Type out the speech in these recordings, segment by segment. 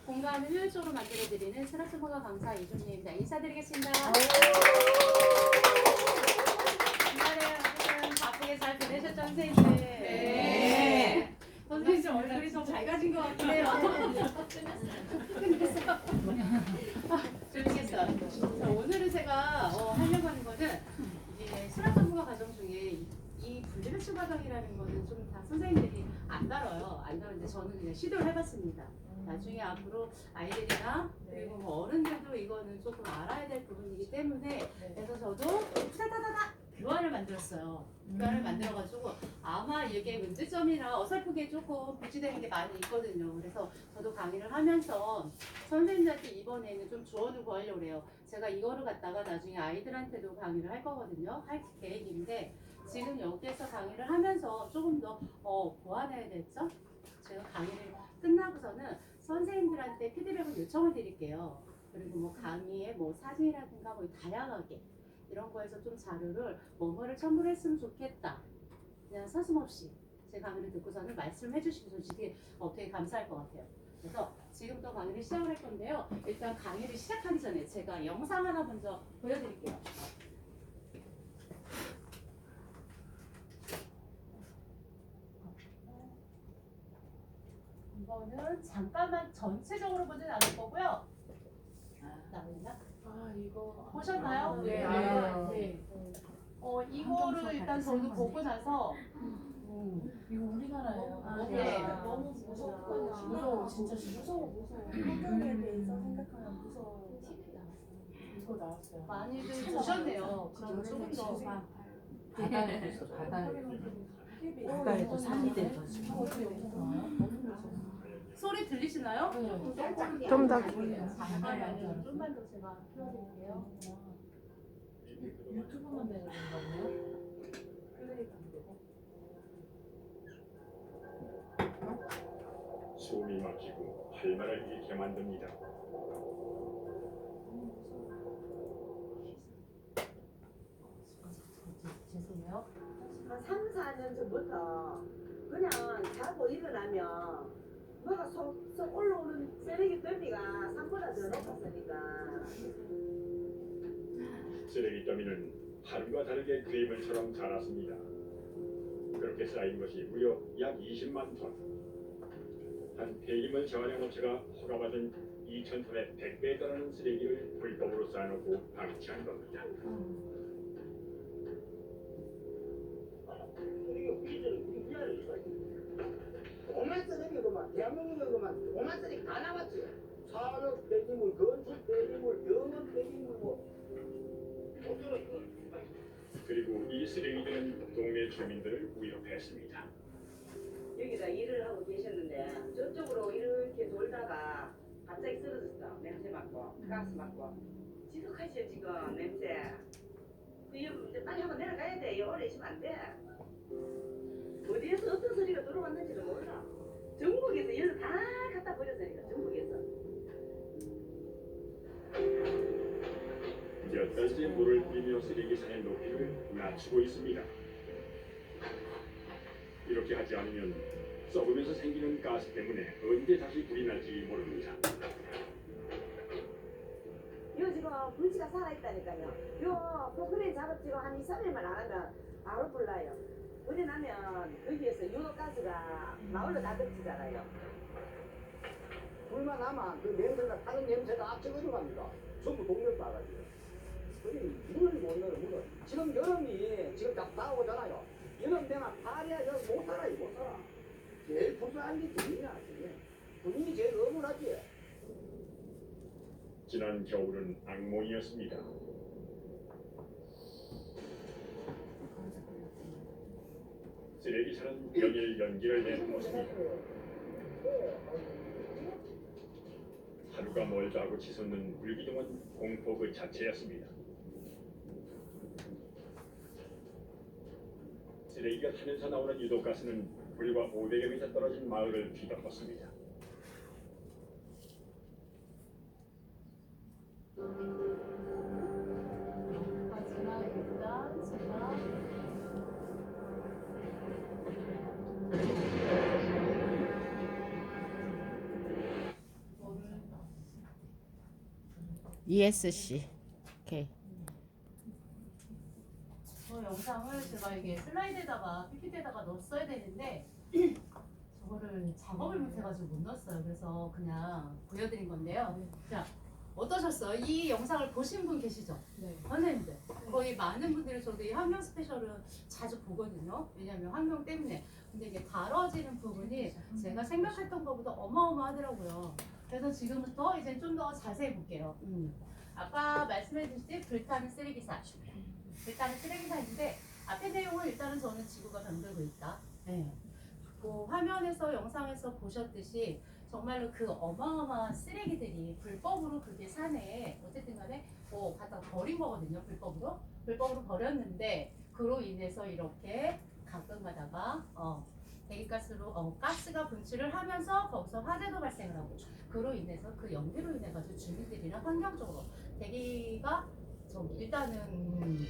공간을 효율적으로 만들어드리는 스라트모가 강사 이준희입니다. 인사드리겠습니다. 주말에 오늘은 바쁘게 잘 보내셨죠, 선생님들? 네. 선생님 얼굴이 좀 밝아진 것 같긴 해요. 재밌겠어. 자, 오늘은 제가 하려고 하는 거는 이제 스라트모가 과정 중에 이 분리배출 과정이라는 거는 좀 다 선생님들이 안 다뤄요. 안 다루는데 저는 그냥 시도를 해봤습니다. 나중에 앞으로 아이들이나 그리고 뭐 어른들도 이거는 조금 알아야 될 부분이기 때문에 그래서 저도 후다다다다 교환을 만들었어요. 교환을 만들어가지고 아마 이게 문제점이나 어설프게 조금 부치되는 게 많이 있거든요. 그래서 저도 강의를 하면서 선생님들한테 이번에는 좀 조언을 구하려고 해요. 제가 이거를 갖다가 나중에 아이들한테도 강의를 할 거거든요. 할 계획인데 지금 여기에서 강의를 하면서 조금 더 보완해야 됐죠? 제가 강의를 끝나고서는 선생님들한테 피드백을 요청을 드릴게요. 그리고 뭐 강의에 뭐 사진이라든가 뭐 다양하게 이런 거에서 좀 자료를 뭐뭐를 첨부를 했으면 좋겠다. 그냥 서슴없이 제 강의를 듣고서는 말씀해 주시면 되게 되게 감사할 것 같아요. 그래서 지금부터 강의를 시작을 할 건데요. 일단 강의를 시작하기 전에 제가 영상 하나 먼저 보여드릴게요. 이거는 잠깐만 전체적으로 보진 않을 거고요. 나오나? 이거 보셨나요? 네. 네. 이거를 일단 저도 보고 나서 이거 우리나라예요. 네. 너무 무서워. 진짜 무서워. 환경에 대해서 생각하면 무서워. 이거 나왔어요. 많이들 보셨네요. 그럼 조금 더 바다에도 있어, 바다에도 산이 돼서 소리 들리시나요? 좀 더 잠깐만요. 좀만 더 제가 켜드릴게요. 유튜브만 되는 건가요? 숨이 막히고 할 말을 잃게 만듭니다. 죄송해요. 한 3, 4년 전부터 그냥 자고 일어나면 뭐가 쏙쏙 올라오는 쓰레기 더미가 산보다 더 높았으니까. 쓰레기 더미는 하루가 다르게 그림을처럼 자랐습니다. 그렇게 쌓인 것이 무려 약 20만 톤. 한 폐기물 재활용 업체가 허가받은 2,000톤의 100배에 달하는 쓰레기를 불법으로 쌓아놓고 방치한 겁니다. 오만 쓰레기구만. 대한민국이구만. 오만 쓰레기 다 나왔지. 산업 폐기물, 건축 폐기물, 병원 폐기물 뭐. 그리고 이 쓰레기들은 동네 주민들을 위협했습니다. 여기다 일을 하고 계셨는데 저쪽으로 이렇게 돌다가 갑자기 쓰러졌어. 냄새 맡고 가스 맡고 지독하죠 지금 냄새. 이제 빨리 한번 내려가야 돼. 오래 있으면 안 돼. 어디에서 어떤 소리가 들어왔는지도 몰라. 전국에서 여기 다 갖다 버렸으니까 전국에서. 몇 달째 물을 뿌리며 쓰레기산의 높이를 낮추고 있습니다. 이렇게 하지 않으면 썩으면서 생기는 가스 때문에 언제 다시 불이 날지 모릅니다. 요 지금 불씨가 살아있다니까요. 요 포크레인 작업지로 한 2, 3일만 안 하면 바로 불나요. 불이 나면 여기에서 유독가스가 나올라 다득지잖아요. 불만 나면 그 냄새가 다른 냄새가 앞서가지고 갑니다. 전부 동력 봐가지고. 그럼 물을 못 넣어요, 물을. 지금 여름이 지금 다 오잖아요. 여름 되면 파리야 여기 못 살아요, 못 살아. 제일 불쌍한 게 군인이야, 군인. 군인이 제일 억울하지. 지난 겨울은 악몽이었습니다. 쓰레기차는 연일 연기를 내뿜었습니다. 하루가 멀다 하고 치솟는 불기둥은 공포 그 자체였습니다. 쓰레기가 타면서 나오는 유독가스는 불과 500여 미터 떨어진 마을을 뒤덮었습니다. 마지막 일단 제가 오늘 ESC. 오케이. 영상을 제가 이게 슬라이드에다가 PPT에다가 넣었어야 되는데 저거를 작업을 못해가지고 못 넣었어요. 그래서 그냥 보여드린 건데요. 자, 어떠셨어요? 이 영상을 보신 분 계시죠? 네. 선생님들 거의 많은 분들이 저도 이 환경 스페셜은 자주 보거든요. 왜냐하면 환경 때문에. 근데 이게 다뤄지는 부분이 제가 생각했던 것보다 어마어마하더라고요. 그래서 지금부터 이제 좀 더 자세히 볼게요. 아까 말씀해주신 불타는 쓰레기산. 불타는 쓰레기산인데 앞에 내용은 일단은 저는 지구가 병들고 있다. 네. 그 화면에서 영상에서 보셨듯이 정말로 그 어마어마한 쓰레기들이 불법으로 그게 산에 어쨌든 간에 갖다 버린 거거든요. 불법으로 버렸는데 그로 인해서 이렇게 가끔 가다가 대기가스로 가스가 분출을 하면서 거기서 화재도 발생을 하고 그로 인해서 그 연기로 인해 가지고 주민들이나 환경적으로 대기가 좀 일단은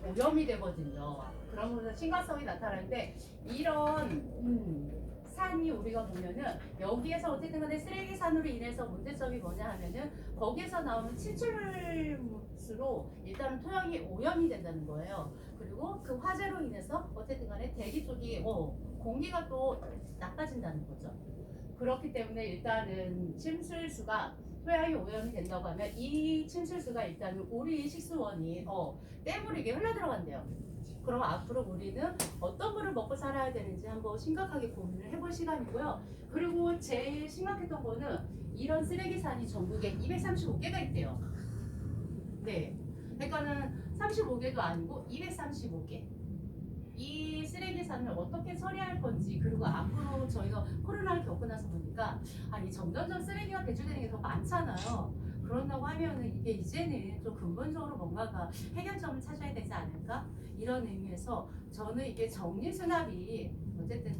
오염이 되거든요. 그러면서 심각성이 나타나는데 이런 산이 우리가 보면은 여기에서 어쨌든 간에 쓰레기산으로 인해서 문제점이 뭐냐 하면은 거기에서 나오는 침출물로 일단은 토양이 오염이 된다는 거예요. 그리고 그 화재로 인해서 어쨌든 간에 대기 쪽이 공기가 또 나빠진다는 거죠. 그렇기 때문에 일단은 침술수가 토양이 오염이 된다고 하면 이 침술수가 일단은 우리 식수원이 댐으로 이게 흘러 들어간대요. 그럼 앞으로 우리는 어떤 물을 먹고 살아야 되는지 한번 심각하게 고민을 해볼 시간이고요. 그리고 제일 심각했던 거는 이런 쓰레기산이 전국에 235개가 있대요. 네. 그러니까는 35개도 아니고 235개. 이 쓰레기산을 어떻게 처리할 건지 그리고 앞으로 저희가 코로나를 겪고 나서 보니까 이 점점점 쓰레기가 배출되는 게 더 많잖아요. 그런다고 하면은 이게 이제는 좀 근본적으로 뭔가가 해결점을 찾아야 되지 않을까? 이런 의미에서 저는 이게 정리수납이 어쨌든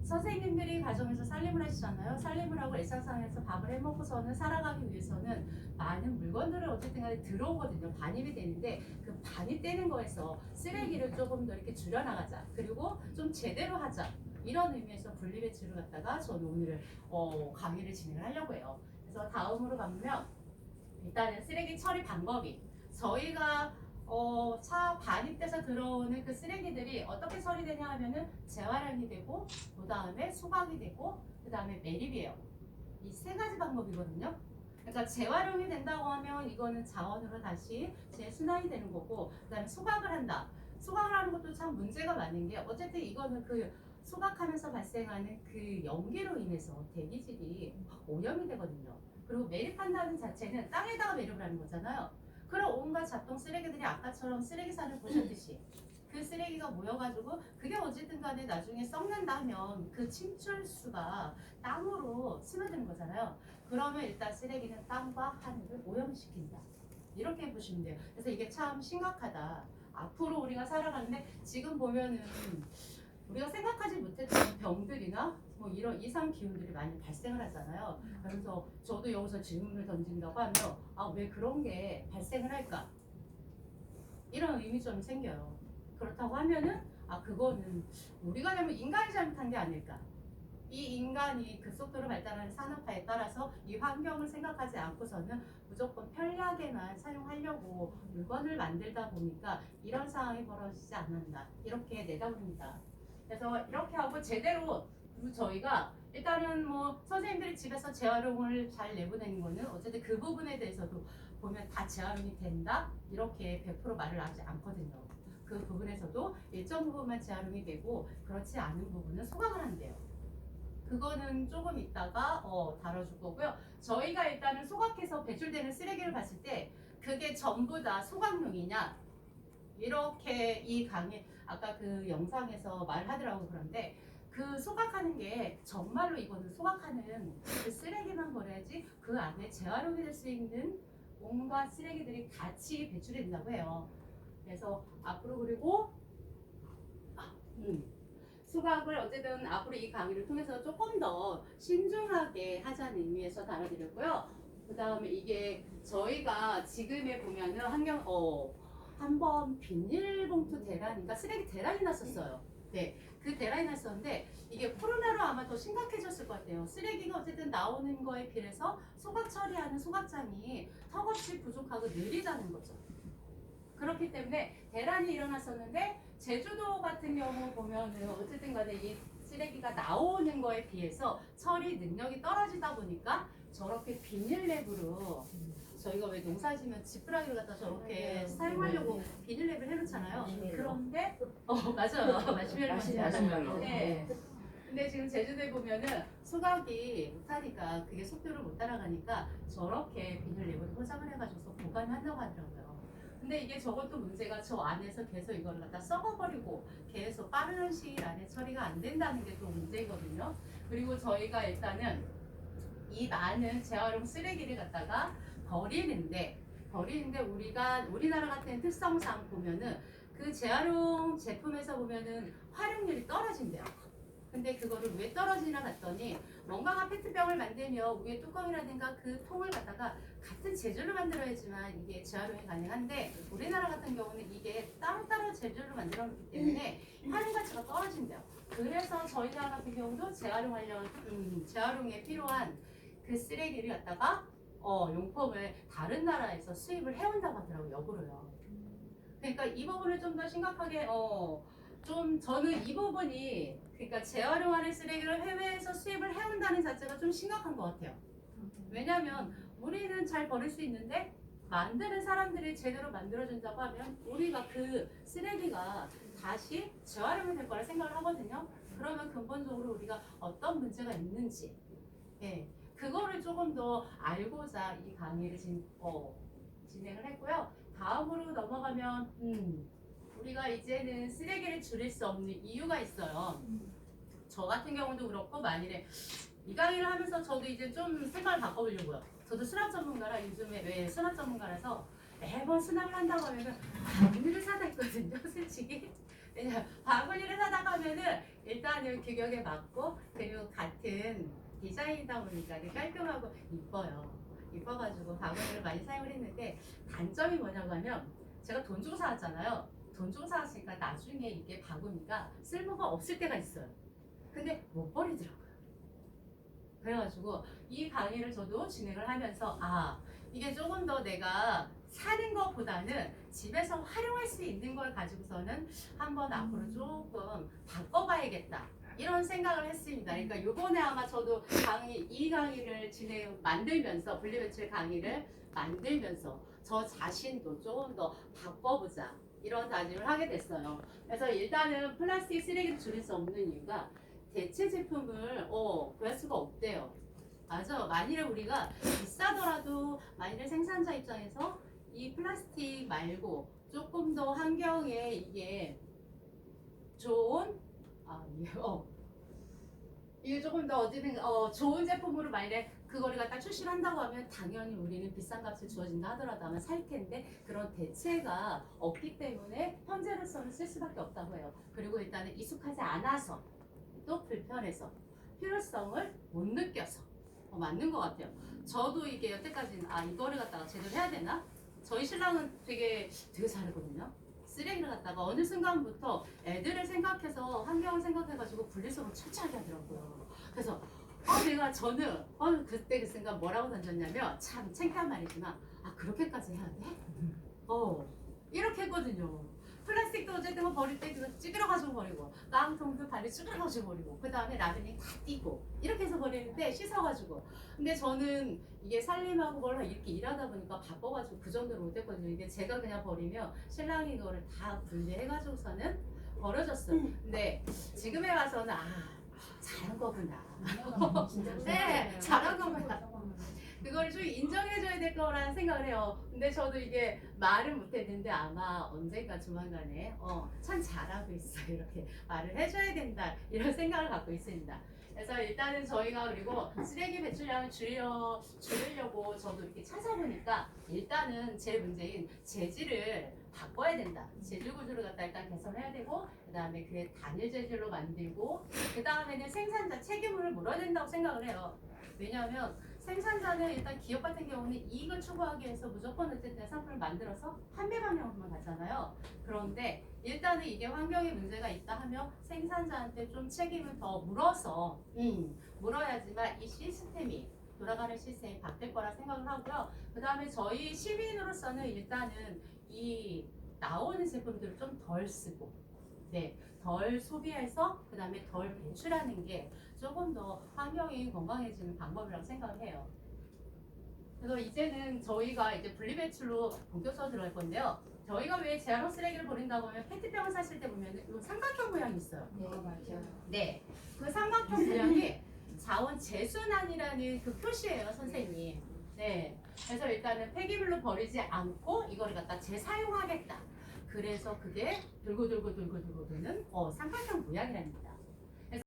선생님들이 가정에서 살림을 하시잖아요. 살림을 하고 일상생활에서 밥을 해먹고서는 살아가기 위해서는 많은 물건들을 어쨌든 간에 들어오거든요. 반입이 되는데 그 반입되는 거에서 쓰레기를 조금 더 이렇게 줄여나가자. 그리고 좀 제대로 하자. 이런 의미에서 분리배출을 갖다가 저는 오늘 강의를 진행을 하려고 해요. 그래서 다음으로 가면 일단은 쓰레기 처리 방법이 저희가 차 반입돼서 들어오는 그 쓰레기들이 어떻게 처리되냐 하면은 재활용이 되고 그 다음에 수박이 되고 그 다음에 매립이에요. 이 세 가지 방법이거든요. 그러니까 재활용이 된다고 하면 이거는 자원으로 다시 재순환이 되는 거고 그 다음에 수박을 한다. 수박을 하는 것도 참 문제가 많은 게 어쨌든 이거는 그 수박하면서 발생하는 그 연기로 인해서 대기질이 오염이 되거든요. 그리고 매립한다는 자체는 땅에다가 매립을 하는 거잖아요. 그런 온갖 잡동 쓰레기들이 아까처럼 쓰레기산을 보셨듯이 그 쓰레기가 모여가지고 그게 어쨌든 간에 나중에 썩는다면 그 침출수가 땅으로 스며드는 거잖아요. 그러면 일단 쓰레기는 땅과 하늘을 오염시킨다. 이렇게 보시면 돼요. 그래서 이게 참 심각하다. 앞으로 우리가 살아가는데 지금 보면은 우리가 생각하지 못했던 병들이나 뭐 이런 이상 기운들이 많이 발생을 하잖아요. 그래서 저도 여기서 질문을 던진다고 하면 왜 그런 게 발생을 할까? 이런 의미점이 생겨요. 그렇다고 하면은 그거는 우리가 되면 인간이 잘못한 게 아닐까? 이 인간이 급속도로 발달하는 산업화에 따라서 이 환경을 생각하지 않고서는 무조건 편리하게만 사용하려고 물건을 만들다 보니까 이런 상황이 벌어지지 않았나 이렇게 내다봅니다. 그래서 이렇게 하고 제대로 저희가 일단은 뭐 선생님들이 집에서 재활용을 잘 내보내는 거는 어쨌든 그 부분에 대해서도 보면 다 재활용이 된다 이렇게 100% 말을 하지 않거든요. 그 부분에서도 일정 부분만 재활용이 되고 그렇지 않은 부분은 소각을 한대요. 그거는 조금 있다가 다뤄줄 거고요. 저희가 일단은 소각해서 배출되는 쓰레기를 봤을 때 그게 전부 다 소각용이냐 이렇게 이 강의 아까 그 영상에서 말하더라고. 그런데 그 소각하는 게 정말로 이거는 소각하는 그 쓰레기만 버려야지 그 안에 재활용이 될 수 있는 온갖 쓰레기들이 같이 배출이 된다고 해요. 그래서 앞으로 그리고 수박을 어쨌든 앞으로 이 강의를 통해서 조금 더 신중하게 하자는 의미에서 다뤄드렸고요. 그 다음에 이게 저희가 지금에 보면은 한번 비닐봉투 대란인가 쓰레기 대란이 났었어요. 네, 그 대란이 났었는데 이게 코로나로 아마 더 심각해졌을 것 같아요. 쓰레기가 어쨌든 나오는 거에 비해서 소각 처리하는 소각장이 턱없이 부족하고 느리다는 거죠. 그렇기 때문에 대란이 일어났었는데 제주도 같은 경우 보면은 어쨌든 간에 이 쓰레기가 나오는 거에 비해서 처리 능력이 떨어지다 보니까 저렇게 비닐랩으로 저희가 왜 농사 지면 지푸라기를 갖다 저렇게 사용하려고 비닐랩을 해놓잖아요. 그런데 맞아요. 마시멜로. 네. 근데 지금 제주도에 보면은 소각이 못하니까 그게 속도를 못 따라가니까 저렇게 비닐랩을 포장을 해가지고 보관한다고 하더라고요. 근데 이게 저것도 문제가 저 안에서 계속 이걸 갖다 썩어버리고 계속 빠른 시일 안에 처리가 안 된다는 게 또 문제거든요. 그리고 저희가 일단은 이 많은 재활용 쓰레기를 갖다가 버리는데 우리나라 같은 특성상 보면은 그 재활용 제품에서 보면은 활용률이 떨어진대요. 근데 그거를 왜 떨어지나 봤더니 원광화 페트병을 만들면 위에 뚜껑이라든가 그 통을 갖다가 같은 재질로 만들어야지만 이게 재활용이 가능한데 우리나라 같은 경우는 이게 따로따로 재질로 만들어놓기 때문에 활용 가치가 떨어진대요. 그래서 저희 나라 같은 경우도 재활용에 필요한 그 쓰레기를 갖다가 용품을 다른 나라에서 수입을 해온다고 하더라고요. 역으로요. 그러니까 이 부분을 좀 더 심각하게 좀 저는 이 부분이 그러니까 재활용하는 쓰레기를 해외에서 수입을 해온다는 자체가 좀 심각한 것 같아요. 왜냐하면 우리는 잘 버릴 수 있는데 만드는 사람들이 제대로 만들어준다고 하면 우리가 그 쓰레기가 다시 재활용이 될 거라 생각을 하거든요. 그러면 근본적으로 우리가 어떤 문제가 있는지 그거를 조금 더 알고자 이 강의를 진행을 했고요. 다음으로 넘어가면 우리가 이제는 쓰레기를 줄일 수 없는 이유가 있어요. 저 같은 경우도 그렇고 만일에 이 강의를 하면서 저도 이제 좀 생각을 바꿔보려고요. 저도 수납 전문가라 요즘에 왜 수납 전문가라서 매번 수납을 한다고 하면은 바구니를 사다 있거든요. 솔직히. 왜냐면 바구니를 사다 가면은 일단은 규격에 맞고 그리고 같은 디자인이다 보니까 깔끔하고 이뻐가지고 바구니를 많이 사용을 했는데 단점이 뭐냐고 하면 제가 돈 주고 사왔잖아요. 돈 주고 사왔으니까 나중에 이게 바구니가 쓸모가 없을 때가 있어요. 근데 못 버리더라고요. 그래가지고 이 강의를 저도 진행을 하면서 이게 조금 더 내가 사는 것보다는 집에서 활용할 수 있는 걸 가지고서는 한번 앞으로 조금 바꿔봐야겠다. 이런 생각을 했습니다. 그러니까 요번에 아마 저도 이 강의를 만들면서 분리배출 강의를 만들면서 저 자신도 조금 더 바꿔보자. 이런 다짐을 하게 됐어요. 그래서 일단은 플라스틱 쓰레기를 줄일 수 없는 이유가 대체 제품을 구할 수가 없대요. 맞아. 만일에 우리가 비싸더라도 만일에 생산자 입장에서 이 플라스틱 말고 조금 더 환경에 이게 좋은 이게 조금 더 좋은 제품으로 만일에 그거를 갖다 출시를 한다고 하면 당연히 우리는 비싼 값을 주어진다 하더라도 아마 살 텐데 그런 대체가 없기 때문에 현재로서는 쓸 수밖에 없다고 해요. 그리고 일단은 익숙하지 않아서 또 불편해서 필요성을 못 느껴서 맞는 것 같아요. 저도 이게 여태까지는 이거를 갖다가 제대로 해야 되나? 저희 신랑은 되게 잘하거든요. 쓰레기를 갖다가 어느 순간부터 애들을 생각해서 환경을 생각해가지고 분리수거를 철저하게 하더라고요. 그래서 저는 그때 그 순간 뭐라고 던졌냐면 참 창피한 말이지만 그렇게까지 해야 돼? 이렇게 했거든요. 플라스틱도 어쨌든 버릴 때 그거 찌그러가지고 버리고 깡통도 발에 찌그러가지고 버리고 그 다음에 라면이 다 띄고 이렇게 해서 버리는데 씻어가지고 근데 저는 이게 살림하고 뭘 이렇게 일하다 보니까 바빠가지고 그 정도로 못했거든요. 이게 제가 그냥 버리면 신랑이 이거를 다 분리해가지고서는 버려졌어요. 근데 지금에 와서는 잘한 거구나. 네, 잘한 거구나. 그걸 좀 인정해줘야 될 거라는 생각을 해요. 근데 저도 이게 말을 못했는데 아마 언젠가 조만간에 참 잘하고 있어 이렇게 말을 해줘야 된다 이런 생각을 갖고 있습니다. 그래서 일단은 저희가 그리고 쓰레기 배출량을 줄이려고 저도 이렇게 찾아보니까 일단은 제일 문제인 재질을 바꿔야 된다. 재질 구조를 갖다 일단 개선해야 되고 그 다음에 그게 단일 재질로 만들고 그 다음에는 생산자 책임을 물어야 된다고 생각을 해요. 왜냐하면 생산자는 일단 기업 같은 경우는 이익을 추구하기 위해서 무조건 어쨌든 상품을 만들어서 판매 방향으로만 가잖아요. 그런데 일단은 이게 환경에 문제가 있다 하면 생산자한테 좀 책임을 더 물어서 물어야지만 이 시스템이 돌아가는 시스템이 바뀔 거라 생각을 하고요. 그 다음에 저희 시민으로서는 일단은 이 나오는 제품들을 좀 덜 쓰고, 네, 덜 소비해서 그 다음에 덜 배출하는 게 조금 더 환경이 건강해지는 방법이라고 생각을 해요. 그래서 이제는 저희가 이제 분리배출로 본격적으로 들어갈 건데요. 저희가 왜 재활용 쓰레기를 버린다고 하면 페트병을 사실 때 보면 이 삼각형 모양이 있어요. 네, 맞아요. 네, 그 삼각형 모양이 자원 재순환이라는 그 표시예요, 선생님. 네, 그래서 일단은 폐기물로 버리지 않고 이거를 갖다 재사용하겠다. 그래서 그게 돌고 도는 삼각형 모양이랍니다.